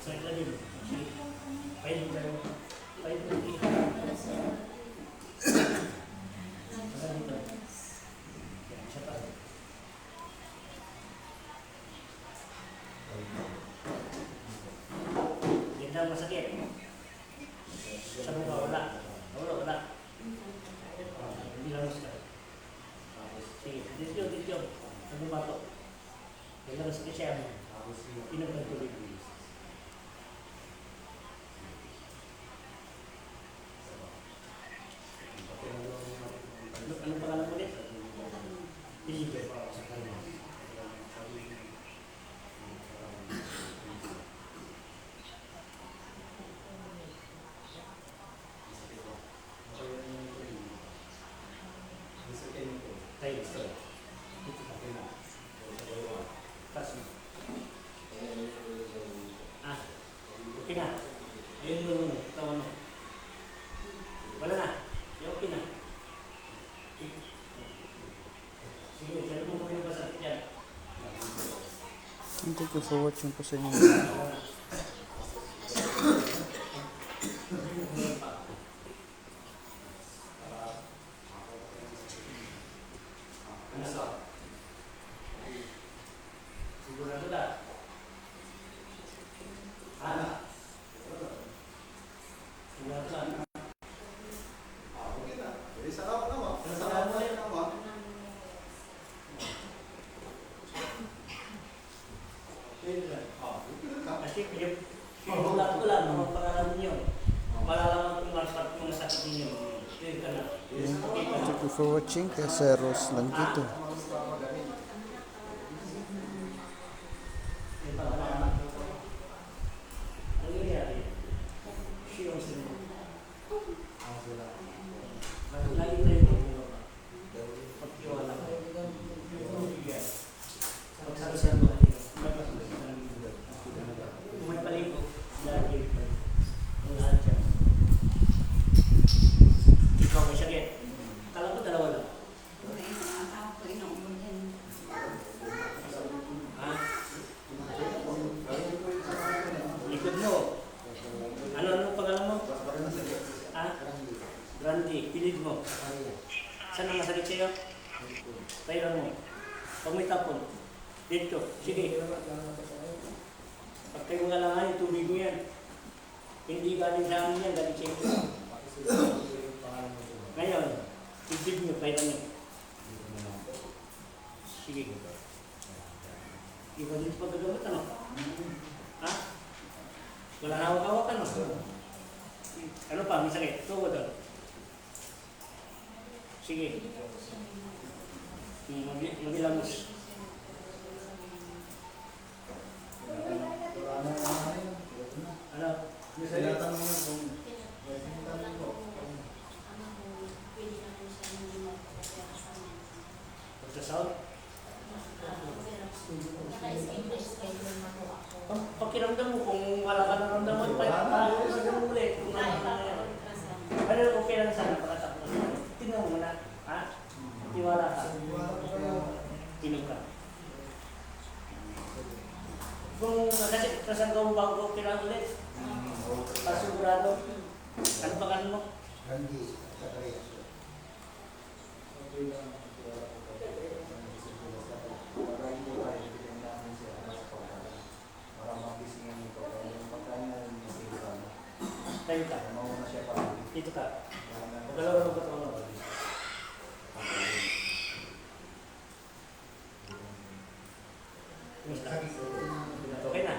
Sa ito din. Pwede tayo. Pwede tayo. Saan dito? Yan, siya pa. Yan lang masakit. Sa mukha, wala. Wala. Hindi lang masakit. Sige, dito. Ano ba ito? Yan lang masakit siya. Inom ng tubig. Ano pangalan mo ulit? Felipe. Tayo. Tas mo. Okay na. Ayun mo. Tawan mo. Wala na. Okay na. Sige, kaya mo yung masakit yan. Thank you for watching po sa inyo. Sigurado na. Sigurado na. Kasi pinulak ko lang ang pangalaman niyo. Malalaman kung mga sakit ninyo. Yun ka na. Thank you for watching. Kaya Sir Rose lang dito. Ano nangyari? Siya ang sinunod. Lagi tayo pagtiwala. Pagsasabi mo kanina. Kung may paligo, lagi ang lahat siya. Ikaw may sakit. Kala ko dalawa lang. Ha? Likod mo. Ano pangalan mo? Ha? Grande. Pilig mo. Saan ang masakit sa'yo? Tayo mo. Pag may tapon. Dito. Sige. Pag kayo nga lang yung tubig mo yan. Hindi galing sa amin yan. Galing sa inyo. Ngayon, tubig nyo. Tayo nyo. Sige. Iba dito pagkagamot ano? Ha? Wala na hawak-hawak ano? Ano pa? May sakit. Tuwa doon. Sige. Magilamos. Ano? Ultrasound? Pakiramdam mo kung wala ka naramdaman pa siguro ulit. Ano okay lang sana pagkatakbo. Tingnan mo muna. Ha? Tiwala ka. Inom ka. Kung kasi ka mo bago okay lang ulit. Pasigurado. Ano ba kanin mo? Tayo ka. Dito ka. Magalaw mo ba ito? Okay na.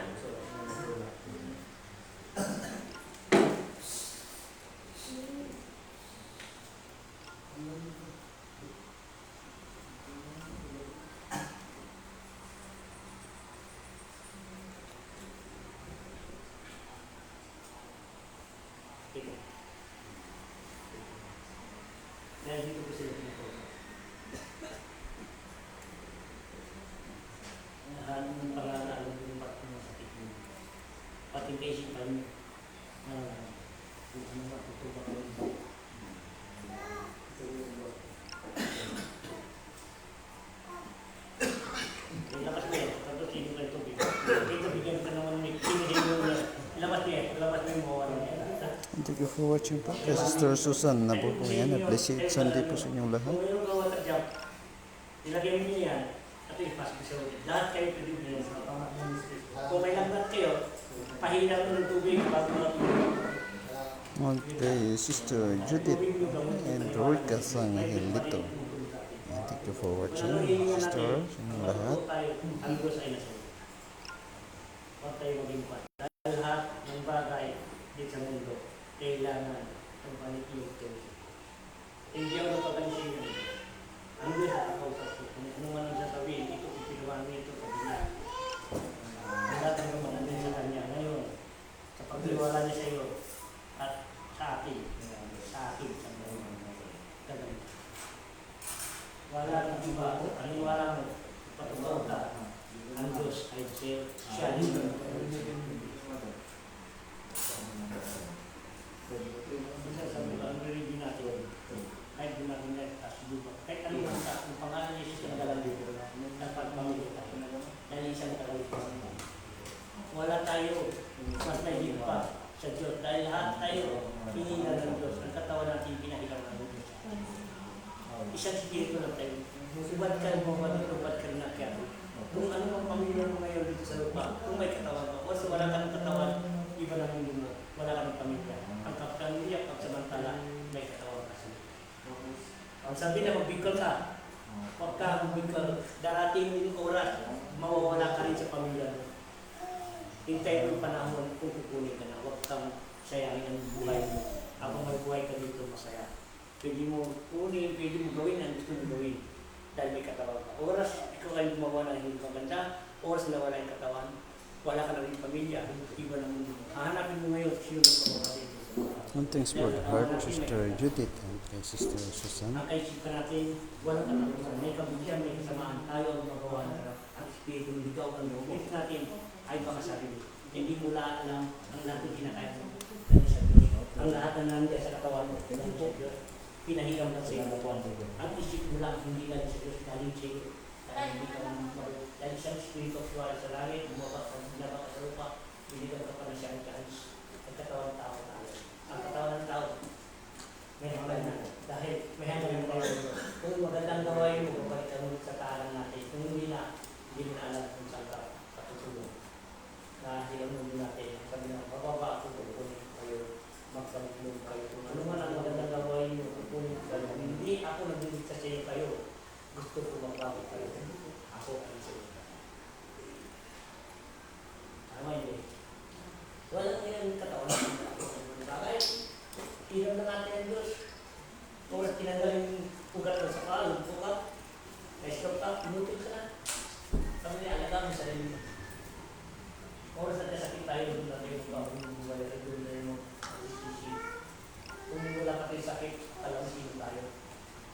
Dito. Dahil dito ko sila pinapos. Nahanap ng pangalan ng pati ng sakit mo. Pati patient pa niyo. Kung ano ba, tutubak ko rin. Yung lakas mo yan, tapos hindi ka ito. Dito bigyan ka naman may pinigin mo yan. kayo mawawala niya. Thank you for watching po. Kay Sister Susan na po po yan. Blessed Sunday po sa inyong lahat. Kung mayroong gawa sa job, ilagay mo niyo yan, at ipasok sa ulit. Lahat kayo pwede mo yan sa pamahalaan. Kung may lambat kayo, pahilang mo ng tubig bago matulog. Okay, Sister Judith and Rika Sang Hilito. Thank you for watching, Sister, sa inyong lahat. Ang Diyos ay nasa iyo. Huwag tayo maging kwan. Dahil lahat ng bagay dito sa mundo, kailangan ang panikiyog ko. Hindi ako napagaling sa iyo. Ang Diyos at ako sa iyo. Kung ano man ang sasabihin, ito, ipiluhan mo ito, kabila. Ang lahat ng manandun sa Kanya. Ngayon, sa pagbiwala niya sa iyo, at sa akin, sa gagawin. Wala nang iba, aniwala mo, patugaw ka, ang Diyos ay siya din. Isa sabi ko, ang religion natin, kahit di natin nagkasubukan, kahit ano man ka, kung pangalan niya siya nagalang dito, nagpagpamili ka, dahil isang kagalitan. Wala tayo, mas nahihig pa sa Diyos, dahil lahat tayo, hinihinga ng Diyos, ang katawan natin pinahilaw ng Diyos. Isang spirito lang tayo. Ubad ka mo, ubad ka na kaya. Kung ano ang pamilya mo ngayon dito sa lupa, kung may katawan mo, o wala ka ng katawan, iba lang hindi mo, wala ka ng pamilya. Ang kapamilya, pagsamantala, may katawan kasi. Ang sabi na magbigkal ka, huwag ka magbigkal, darating din oras, mawawala ka rin sa pamilya mo. Hintay mo panahon kung kukunin ka na, huwag kang sayangin ang buhay mo. Habang may buhay ka dito, masaya. Pwede mo kunin, pwede mo gawin ang gusto mo gawin. Dahil may katawan ka. Oras, ikaw ay gumawa na hindi maganda. Oras na wala yung katawan. Wala ka na rin pamilya. Iba na mundo mo. Hahanapin mo ngayon, sino na pagkawa dito. And thanks for the heart, Sister Judith and kay Sister Susan. Ang kaisipan natin, walang katapusan. May kabigyan, may kasamaan. Tayo ang magawa na ang espiritu ng ligaw ang loob natin ay baka sarili. Hindi mo lang alam ang lahat ng kinakain mo. Ang lahat na nandiyan sa katawan mo. Pinahiram lang sa iyo. Ang isip mo lang, hindi lang sa Diyos, galing sa iyo. Dahil isang spirito suwala sa langit, bumaba ka sa lupa, hindi ka pa na siyang chance. Ang katawan ng tao tayo. Ang katawan ng tao, may hanggang na. Dahil may hanggang na tayo. Kung magandang gawain mo, babalik ka mo sa tahanan natin. Kung hindi na, hindi mo na alam kung saan ka patutulong. Dahil ang mundo natin, sabi na, bababa ako kung kayo, magpanitlong kayo. Kung ano man ang magandang gawain mo, kung hindi ako nag-ibig sa iyo kayo, gusto ko magbago kayo. Ako ay sa iyo. Tama yun eh. Walang yung katawan. Bagay, hiram na natin ang Diyos. Oras tinanggal yung ugat ng sakal, ugat, na-stop up, inutil ka na. Sabi niya, alaga mo sa sarili mo. Oras na sakit tayo, doon natin yung bago ng buhay, doon na yung kung wala ka tayo sakit, alam sino tayo.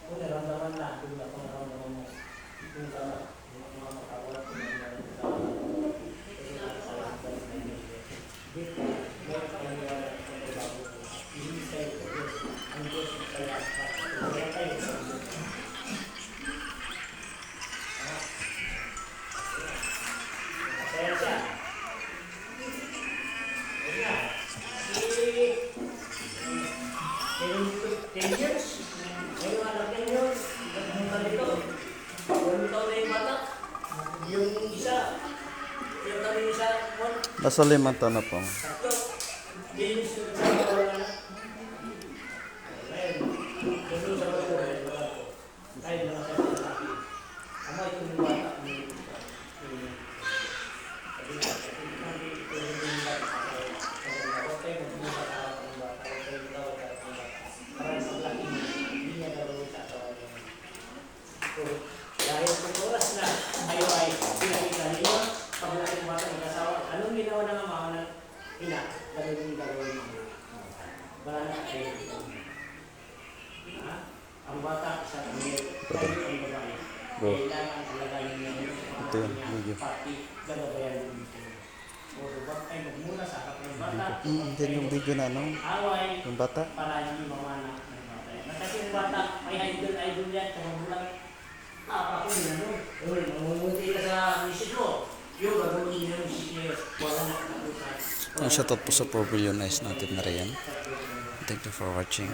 Kung naramdaman na, kung naramdaman mo, kung ka na, mga makawala, kung naramdaman mo, kasi nakasalamat ka rin na yun. Dito, meron ka maniwala sa mga bago. Hindi tayo sa Diyos, ang Diyos ang kaya ka. Kung wala tayo sa Diyos. Masaya siya. Ayun na. Meron dito 10 years. Ngayon anak niya yun. Nagpunta dito. 1 taon na yung bata. Yung isa. Yung kami isa. Nasa 5 taon na po. Sakto. Hindi yung sa wala na. Ngayon. Ganun sa wala. Kahit naman sa lalaki. Ama ito yung bata. Dahil kung oras na kayo ay pinakita ninyo, pag natin bata mag-asawa, anong ginawa ng ama ng ina? Ganun yung gagawin mo. Baranak kayo. Ang bata sa kanil, kayo ang babae. Kailangan alagayin niyo Ito yun, video. pati gagabayan mo dito. O huwag kayo magmula sa harap ng bata. Din yung video na ano, Away yung bata. para hindi mamana ng bata. Kasi yung bata, may idol yan, sa magulang. Ako yun, ano? Uy, mamumuti ka sa misis mo. Yung gagawin niya yung share, wala na kapusan. Ang shoutout po sa Pavilion Ice natin na rin. Thank you for watching.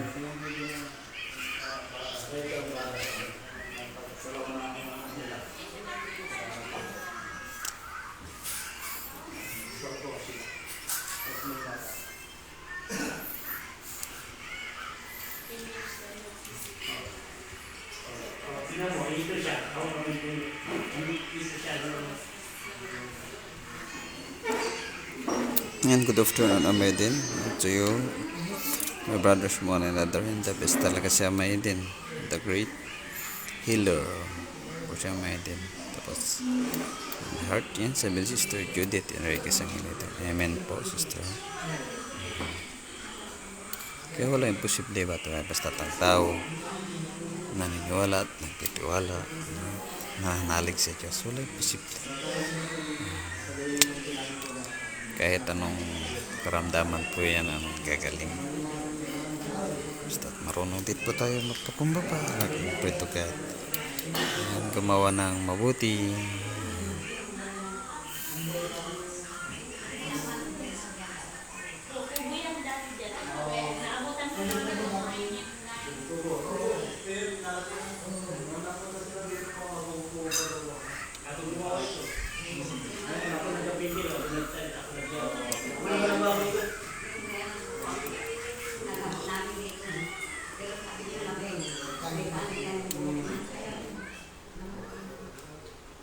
Tingnan mo, ito siya. Ako ito siya. And good afternoon, Amaydin. To you, my brothers, one another, and the best talaga si Amaydin, the great healer po si Amaydin. Tapos, heart yan, sabi Sister Judith Enriquez ang hinito. Amen po, Sister. Kaya wala imposible ba ito? Basta tao naniniwala at nagtitiwala, nananalig sa Diyos, wala imposible. Kahit anong karamdaman po yan, anong gagaling. Basta marunong din po tayo magpakumbaba. Pray to God. Gumawa ng mabuti.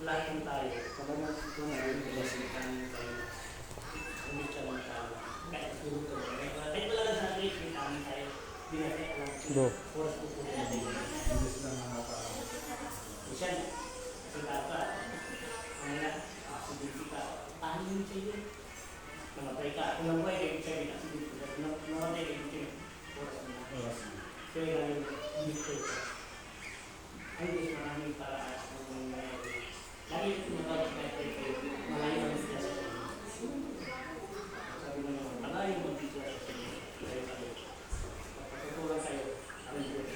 Lahat ng tayo, kapag ito na rin, pinasikan tayo. Hindi siya lang tayo. Kahit tulog ko. Kahit talaga sa akin, may kami tayo. Binatay ko lang. Oras ko po natin. Isa, kasi tata. Ano na, aksidente ka. Paano yun sa'yo? Namatay ka. Kung nabuhay kayo, sabi na aksidente ka. Namatay kayo sa'yo. Oras mo na. Kaya nga yung dito ka. Ay, Diyos, maraming paraan sa mga nangyayari. Lagi yung nagkakita kayo, malayo ang sila sa kanya. Sabi mo naman, malayo ang sila sa kanya. Kayo. Pagkatutulan kayo, ang Diyos.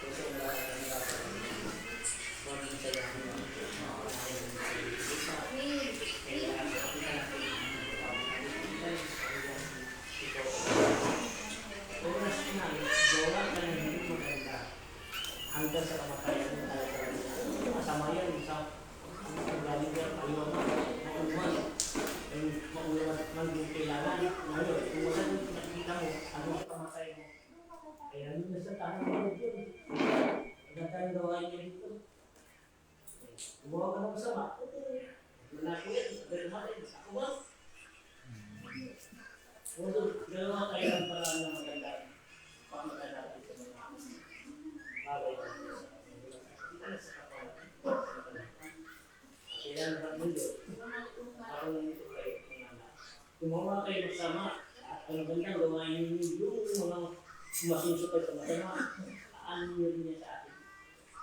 Kasi ang lahat ang lahat. Huwag yung sa'yo ang hanggang sa kamatayan ng talaga. Masama yan sa paglaling yan, aliwan mo, mauman, maulan man yung kailangan. Ngayon, kung wala yung pinakita mo, ano sa kamatayan mo? Kaya nyo na sa tanong mo yun. Agad tayong gawain niya dito. Gumawa ka ng masama. Manako yan, pero matin, ako ba? Kung gagawa kayo ng paraan ng maganda, pamagal natin sa mga bagay na kaya naman mundo, ako lang ito kayo, gumawa kayo magsama, at ang gandang gawain yung mga masunsukay sa masama, ano nyo niya sa atin.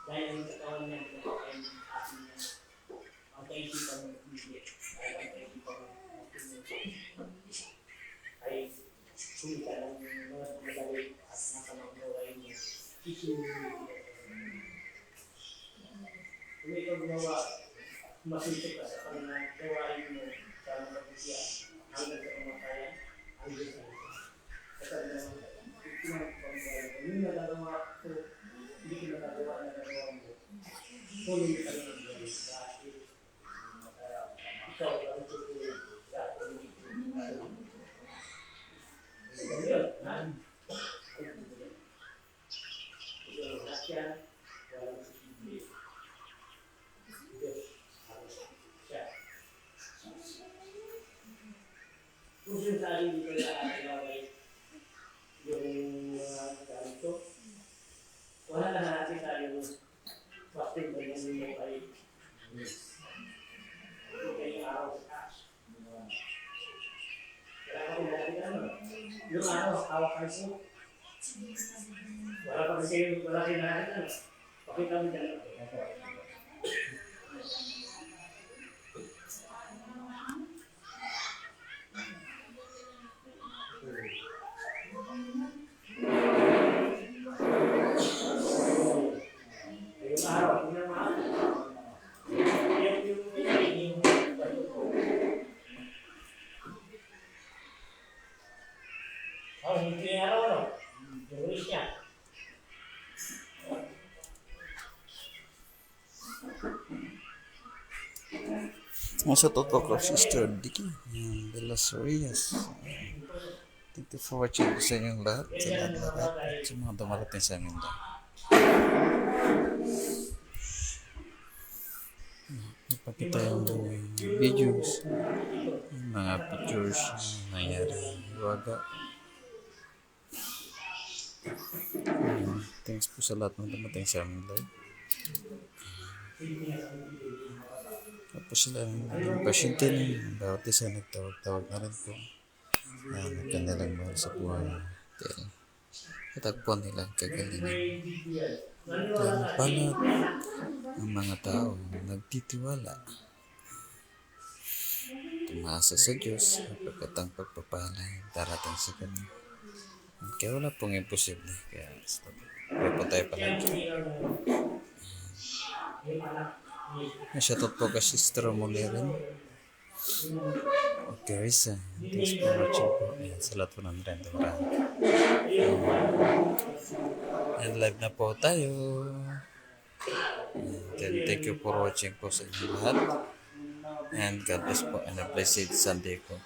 Dahil ang katawan niya, pinakain ng atin niya. Ang kaisipan ng hindi, dahil ang kaisipan ng ay sumika ng mga madali at masamang gawain niya. Kung ikaw gumawa, masunsok ka sa kanya, gawain mo sa mga kapitya, hanggang sa kamatayan, ang Diyos na ito. Kasi naman, yung nagagawa ko, hindi ko nagagawa mo, kung hindi ka naman gawin dahil ikaw ang tutulog sa ating ito. Ganyan, ha? Yan, walang posible. Diyos, harus siya. Kung sinasali dito na ilaway yung ganito, wala na natin tayong fasting ba yan yung ay yung araw sa taas. Kaya kung natin yung araw, hawak ka po. Wala pa kasi wala kinahin ano. Pakita mo dyan. Yung araw, tingnan mo. Yung Nasa totoo ko, Sister Dicky de las Rias. Thank you for watching po sa inyong lahat. Sa lahat-lahat. At sa mga dumarating sa amin lahat. Napakita yung videos, yung mga pictures na nangyari. Iwaga. Thanks po sa lahat ng dumating sa amin live. Tapos sila naging pasyente na bawat isa nagtawag-tawag na rin po na kanilang mahal sa buhay. Dahil katagpuan nila ang kagalingan. Dahil mapalat ang mga tao nagtitiwala, tumasa sa Diyos sapagkat ang pagpapala ay darating sa Kanya. Kaya wala pong imposible. Kaya po tayo palagi. Shoutout po kay Sister Moleren. Okay, Risa. Thanks for watching po. Ayan, sa lahat po ng renta. And live na po tayo. And thank you for watching po sa inyo lahat. And God bless po and a blessed Sunday po.